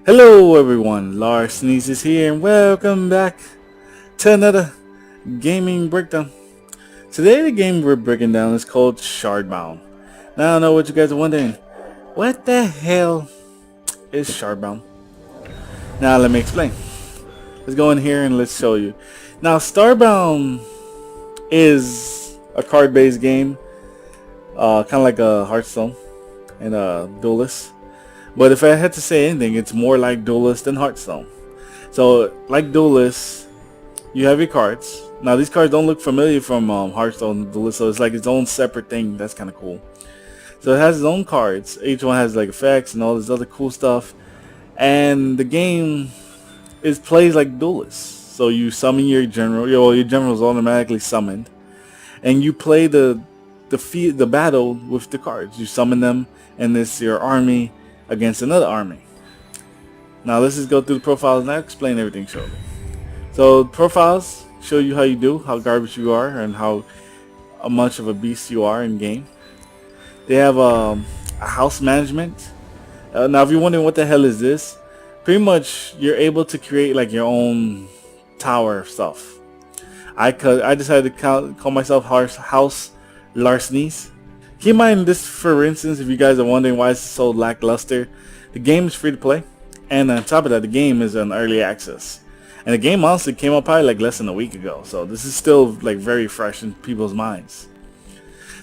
Hello everyone, Larcenies is here and welcome back to another gaming breakdown. Today the game we're breaking down is called Shardbound. Now I know what you guys are wondering. What the hell is Shardbound? Now let me explain. Let's go in here and let's show you. Now Starbound is a card-based game, kind of like a Hearthstone and a Duelist. But if I had to say anything, it's more like Duelist than Hearthstone. So, like Duelist, you have your cards. Now, these cards don't look familiar from Hearthstone and Duelist, so it's like its own separate thing. That's kind of cool. So it has its own cards. Each one has like effects and all this other cool stuff. And the game plays like Duelist. So you summon your general. Your general is automatically summoned, and you play the battle with the cards. You summon them, and it's your army against another army. Now let's just go through the profiles and I'll explain everything shortly. So profiles show you how you do, how garbage you are, and how much of a beast you are in game. They have a house management. Now if you're wondering what the hell is this, pretty much you're able to create like your own tower of stuff. I decided to call myself House Larcenies. Keep in mind this, for instance, if you guys are wondering why it's so lackluster, the game is free to play, and on top of that, the game is on early access. And the game honestly came out probably like less than a week ago, so this is still like very fresh in people's minds.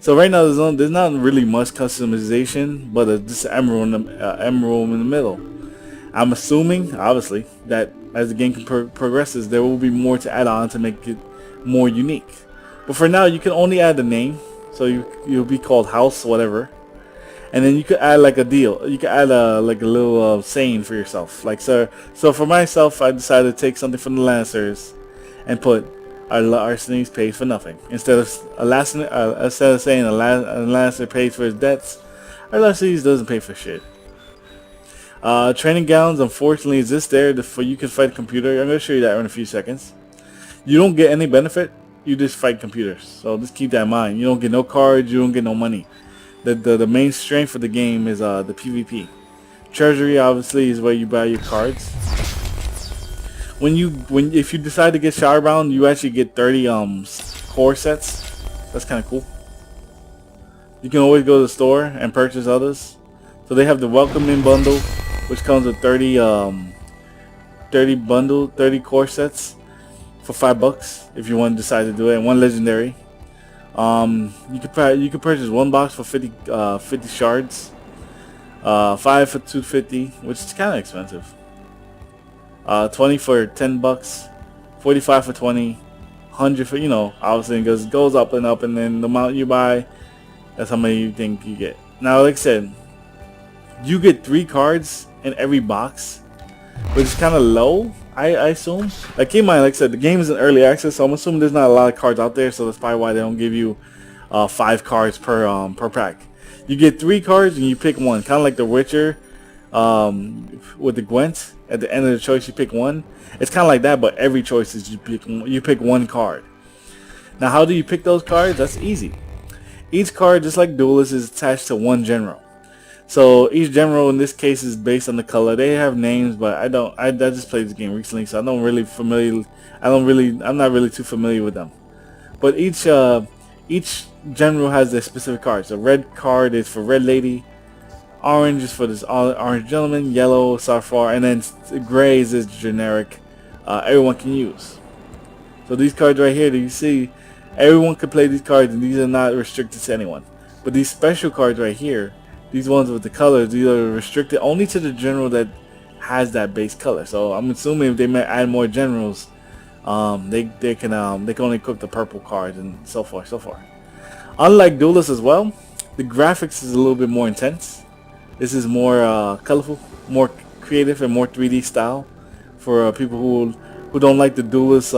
So right now there's not really much customization, but this emerald in the middle. I'm assuming, obviously, that as the game progresses, there will be more to add on to make it more unique. But for now, you can only add the name. So you'll be called House whatever, and then you could add like a deal. You could add like a little saying for yourself. Like so for myself, I decided to take something from the Lancers and put our Larcenies pays for nothing instead of saying a Lancer pays for his debts. Our Larcenies doesn't pay for shit. Training gowns unfortunately is this there for you can fight a computer. I'm gonna show you that in a few seconds. You don't get any benefit. You just fight computers, so just keep that in mind. You don't get no cards, you don't get no money. The main strength of the game is the PvP. Treasury obviously is where you buy your cards. If you decide to get Shardbound, you actually get 30 core sets. That's kind of cool. You can always go to the store and purchase others. So they have the welcoming bundle, which comes with 30 core sets for $5 if you want to decide to do it, and one legendary. You could purchase one box for 50 shards, 5 for 250, which is kind of expensive. 20 for $10, 45 for 20, 100 for obviously it goes up and up, and then the amount you buy, that's how many you think you get. Now, like I said, you get 3 cards in every box, which is kind of low. I assume. Like, keep in mind, like I said, the game is in early access, so I'm assuming there's not a lot of cards out there, so that's probably why they don't give you 5 cards per pack. You get 3 cards and you pick one, kind of like The Witcher with the Gwent. At the end of the choice, you pick one. It's kind of like that, but every choice is you pick one card. Now, how do you pick those cards? That's easy. Each card, just like Duelist, is attached to one general. So each general in this case is based on the color. They have names, but I just played this game recently, so I'm not really too familiar with them. But each general has their specific cards. The red card is for Red Lady, orange is for this orange gentleman, yellow, Safar, and then gray is this generic everyone can use. So these cards right here that you see, everyone can play these cards, and these are not restricted to anyone. But these special cards right here, these ones with the colors, these are restricted only to the general that has that base color. So I'm assuming if they may add more generals, they can only equip the purple cards and so forth. Unlike Duelist as well, the graphics is a little bit more intense. This is more colorful, more creative, and more 3D style for people who don't like the Duelist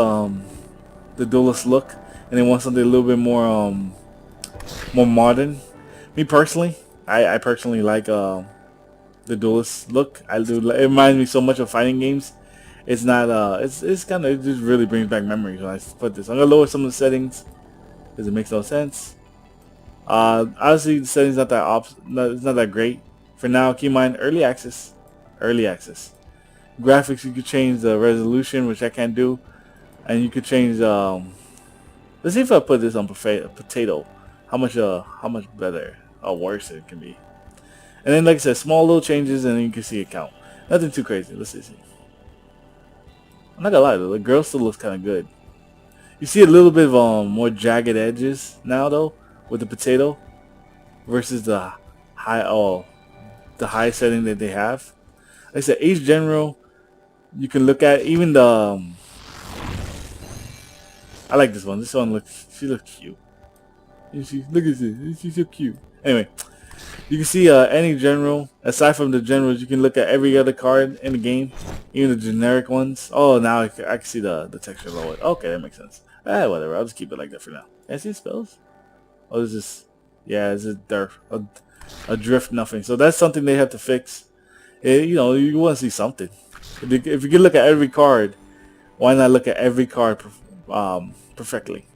look and they want something a little bit more modern. Me personally, I personally like the Duelist look. I do. It reminds me so much of fighting games. It's not. It's kind of. It just really brings back memories when I put this. I'm gonna lower some of the settings because it makes no sense. Honestly, the settings not that it's not that great for now. Keep in mind early access. graphics, you could change the resolution, which I can't do, and you could change. Let's see if I put this on potato, how much better or worse it can be. And then, like I said, small little changes, and then you can see it count. Nothing too crazy. Let's see. I'm not gonna lie though, the girl still looks kind of good. You see a little bit of more jagged edges now though with the potato versus high oh the high setting that they have. Like I said, each general you can look at. Even the I like this one. This one she looks cute. Look at this. She's so cute. Anyway, you can see any general. Aside from the generals, you can look at every other card in the game, even the generic ones. Oh, now I can see the texture lower. Okay, that makes sense. Whatever. I'll just keep it like that for now. Can I see spells? Oh, is this? Yeah, it's a drift nothing. So that's something they have to fix. You know, you want to see something. If you can look at every card, why not look at every card perfectly?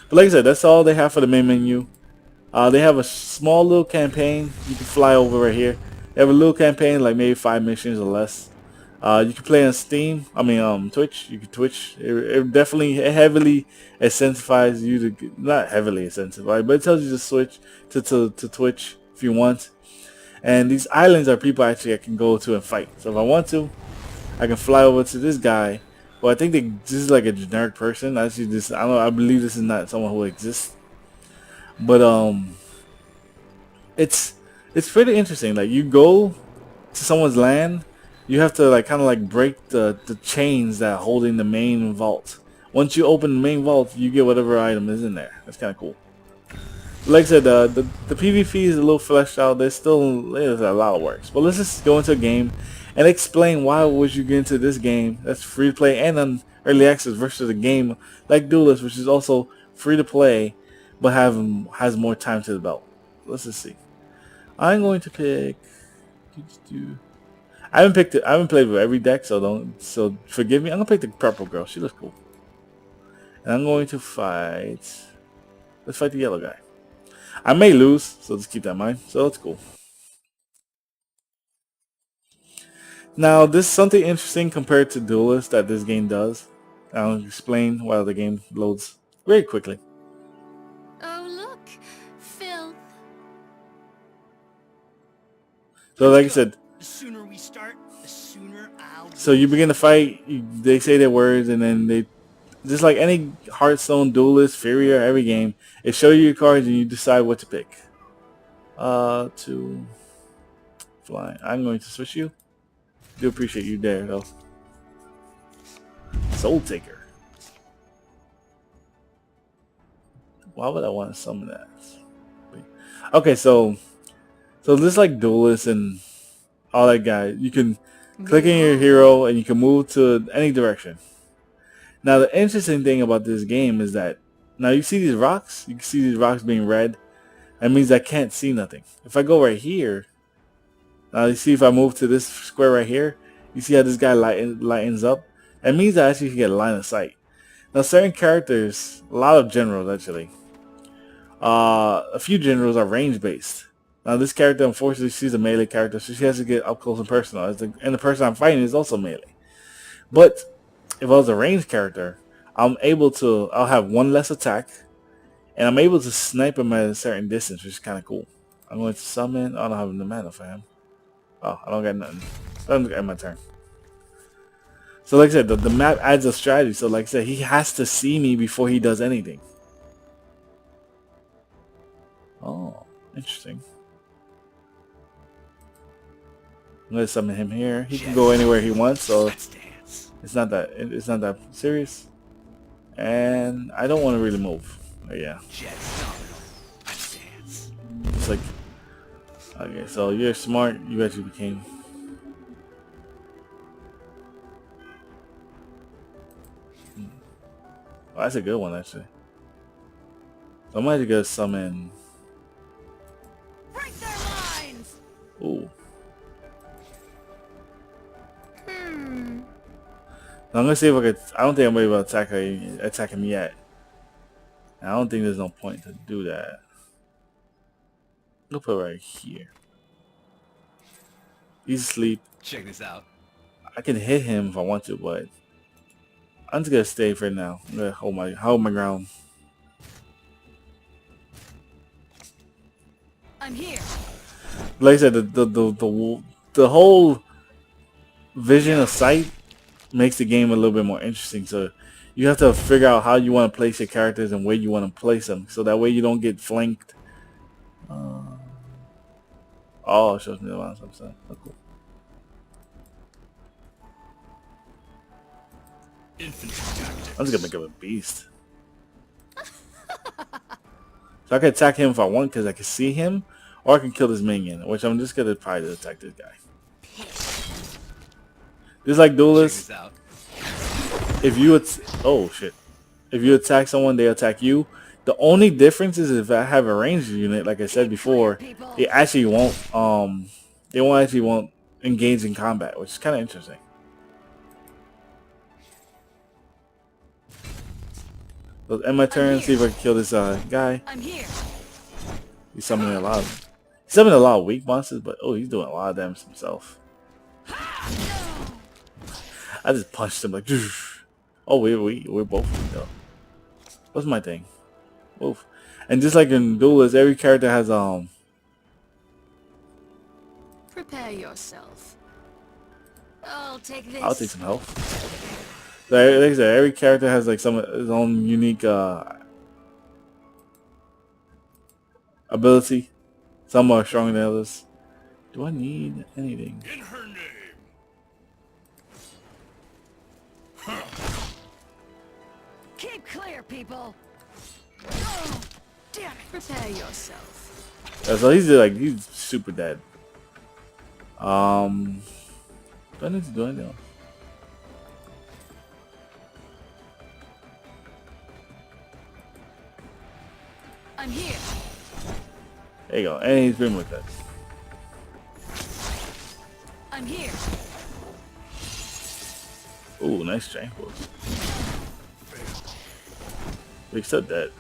But like I said, that's all they have for the main menu. They have a small little campaign. You can fly over right here. They have a little campaign, like maybe 5 missions or less. You can play on Steam. I mean, Twitch. You can Twitch. It definitely heavily incentivizes you to, not heavily incentivized, but it tells you to switch to Twitch if you want. And these islands are people actually I can go to and fight. So if I want to, I can fly over to this guy. Well, I think this is like a generic person. Actually, I don't know. I believe this is not someone who exists. But it's pretty interesting. Like you go to someone's land, you have to like kind of like break the chains that are holding the main vault. Once you open the main vault, you get whatever item is in there. That's kind of cool. Like I said, the PvP is a little fleshed out. There's a lot of works. But let's just go into a game and explain why would you get into this game that's free to play and on early access versus a game like Duelist, which is also free to play but has more time to the belt. Let's just see. I'm going to pick. I haven't picked it. I haven't played with every deck, so forgive me. I'm gonna pick the purple girl. She looks cool. And I'm going to fight. Let's fight the yellow guy. I may lose, so just keep that in mind. So that's cool. Now, this is something interesting compared to Duelist that this game does. I'll explain while the game loads very quickly. Oh, look, Phil. So like I said, The sooner we start, the sooner I'll... So you begin to fight, they say their words, and then they, just like any Hearthstone, Duelist, Furia, every game, it show you your cards and you decide what to pick. To fly. I'm going to switch you. Do appreciate you there though. Soul Taker. Why would I want to summon that? Okay, so this like Duelist and all that guy. You can click in your hero and you can move to any direction. Now the interesting thing about this game is that now you see these rocks. You can see these rocks being red. That means I can't see nothing. If I go right here, now you see if I move to this square right here, you see how this guy lightens up. That means I actually can get a line of sight. Now certain characters, a lot of generals actually, a few generals are range based. Now this character, unfortunately, she's a melee character, so she has to get up close and personal. And the person I'm fighting is also melee. But if I was a ranged character, I'll have one less attack, and I'm able to snipe him at a certain distance, which is kind of cool. I'm going to summon. I don't have the mana for him. Oh, I don't got nothing. I don't get my turn. So like I said, the map adds a strategy. So like I said, he has to see me before he does anything. Oh, interesting. I'm gonna summon him here. He can go anywhere he wants, so it's not that serious. And I don't want to really move. Oh, yeah. It's like, okay, so you're smart. You actually became. Oh, that's a good one actually. So I might just go summon. Break their lines. Ooh. Now I'm gonna see if I could. I don't think I'm able to attack him yet. I don't think there's no point to do that. I'll put it right here. He's asleep. Check this out. I can hit him if I want to, but I'm just gonna stay for now. I'm gonna hold my ground. I'm here. Like I said, the whole vision of sight makes the game a little bit more interesting. So you have to figure out how you want to place your characters and where you want to place them, so that way you don't get flanked. Oh, it shows me the lines. Oh, cool. Infantry tactics. I'm just gonna make him a beast. So I can attack him if I want because I can see him, or I can kill this minion, which I'm just gonna try to attack this guy. Just like Check duelists, this out. if you oh shit, if you attack someone, they attack you. The only difference is if I have a ranged unit, like I said before, they actually won't engage in combat, which is kind of interesting. So end my turn, see if I can kill this guy. I'm here. He's summoning a lot of weak monsters, but oh, he's doing a lot of damage himself. I just punched him like, oh, we're both though. What's my thing? Oof. And just like in Duelist, every character has Prepare yourself. I'll take this. I'll take some health. So, like I said, every character has like some of his own unique ability. Some are stronger than others. Do I need anything? In her name. Keep clear, people. Oh, damn it. Prepare yourself. Yeah, so he's super dead. Do I need to do anything else? I'm here. There you go. And he's been with us. I'm here. Ooh, nice strength boost. He's so dead.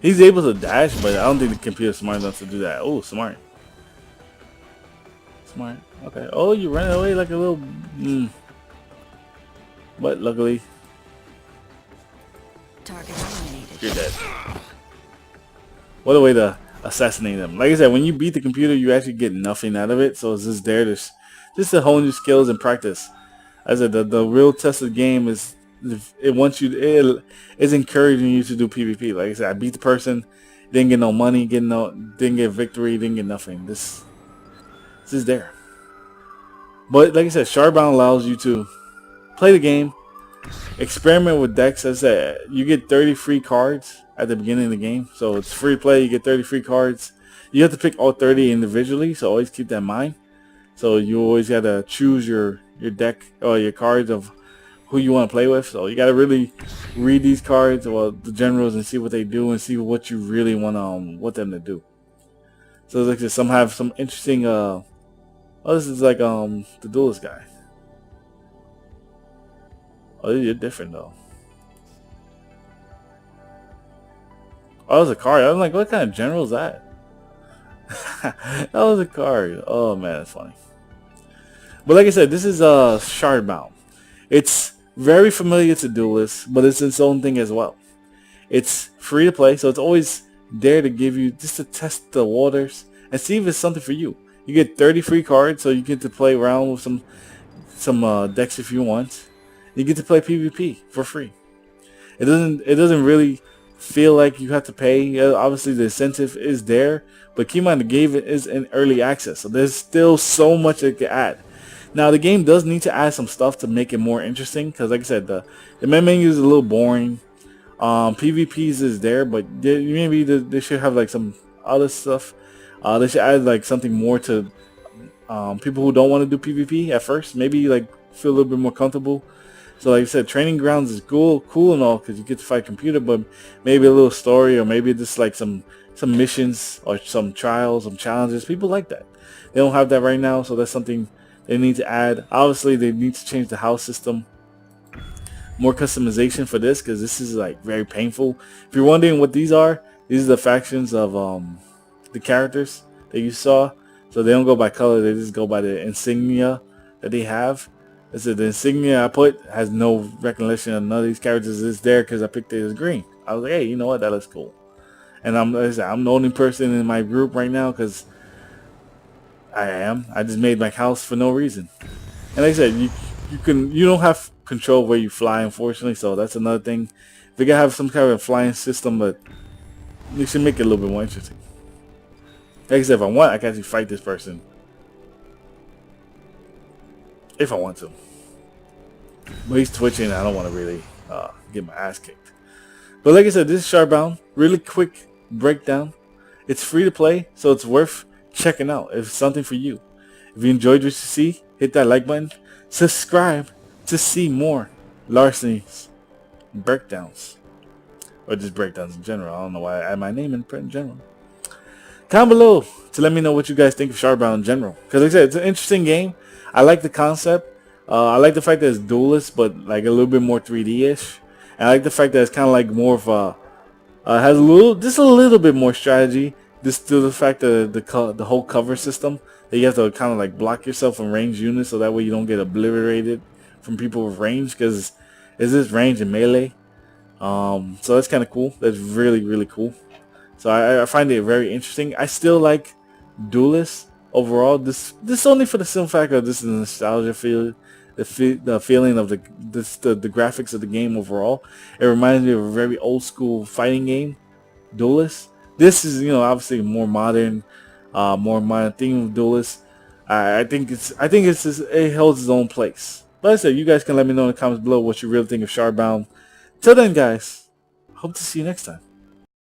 He's able to dash, but I don't think the computer's smart enough to do that. Oh, smart. Smart. Okay. Oh, you ran away like a little... But luckily, Target eliminated. you're dead. What a way to assassinate them. Like I said, when you beat the computer, you actually get nothing out of it. So it's just there to hone your skills and practice. As I said, the real test of the game is it is encouraging you to do PvP. Like I said, I beat the person, didn't get no money, didn't get victory, didn't get nothing. This is there. But like I said, Shardbound allows you to play the game, experiment with decks. As I said, you get 30 free cards at the beginning of the game. So it's free play, you get 30 free cards. You have to pick all 30 individually, so always keep that in mind. So you always gotta choose your deck or your cards of who you want to play with. So you gotta really read these cards, well, the generals, and see what they do and see what you really want them to do. So like this, some have some interesting oh, this is like the duelist guy. Oh, you're different though. Oh, that was a card. I was like, what kind of general is that? That was a card. Oh man, that's funny. But like I said, this is Shardbound. It's very familiar to Duelist, but it's its own thing as well. It's free to play, so it's always there to give you, just to test the waters and see if it's something for you. You get 30 free cards, so you get to play around with some decks if you want. You get to play PvP for free. It doesn't really feel like you have to pay. Obviously, the incentive is there, but keep in mind the game is in early access, so there's still so much it can add. Now, the game does need to add some stuff to make it more interesting, because like I said, the main menu is a little boring. PvPs is there, but maybe they should have like some other stuff. They should add like something more to people who don't want to do PvP at first. Maybe like feel a little bit more comfortable. So like I said, training grounds is cool and all because you get to fight computer, but maybe a little story, or maybe just like some missions or some trials, some challenges. People like that. They don't have that right now, so that's something they need to add. Obviously, they need to change the house system. More customization for this, because this is like very painful. If you're wondering what these are the factions of the characters that you saw. So they don't go by color, they just go by the insignia. that they have. I said the insignia I put has no recollection of none of these characters. It's there because I picked it as green. I was like, hey, you know what? That looks cool. And I'm the only person in my group right now because I am. I just made my house for no reason. And like I said, you don't have control where you fly, unfortunately. So that's another thing. If you gotta have some kind of flying system, but you should make it a little bit more interesting. Like I said, if I want, I can actually fight this person. If I want to. But he's twitching. I don't want to really get my ass kicked. But like I said, this is Shardbound. Really quick breakdown. It's free to play, so it's worth checking out. If it's something for you. If you enjoyed what you see, hit that like button. Subscribe to see more Larcenies breakdowns. Or just breakdowns in general. I don't know why I add my name in general. Comment below to let me know what you guys think of Shardbound in general. Because like I said, it's an interesting game. I like the concept. I like the fact that it's duelist, but like a little bit more 3D-ish. And I like the fact that it's kind of like more of a has just a little bit more strategy. Just to the fact that the whole cover system that you have to kind of like block yourself from ranged units, so that way you don't get obliterated from people with range. Because it's this range and melee. So that's kind of cool. That's really cool. So I find it very interesting. I still like duelists overall. This only for the simple fact that this is a nostalgia feel. The feeling of the graphics of the game overall. It reminds me of a very old school fighting game, Duelist. This is, obviously more modern theme of Duelist. I think it holds its own place. But like I said, you guys can let me know in the comments below what you really think of Shardbound. Till then, guys, hope to see you next time.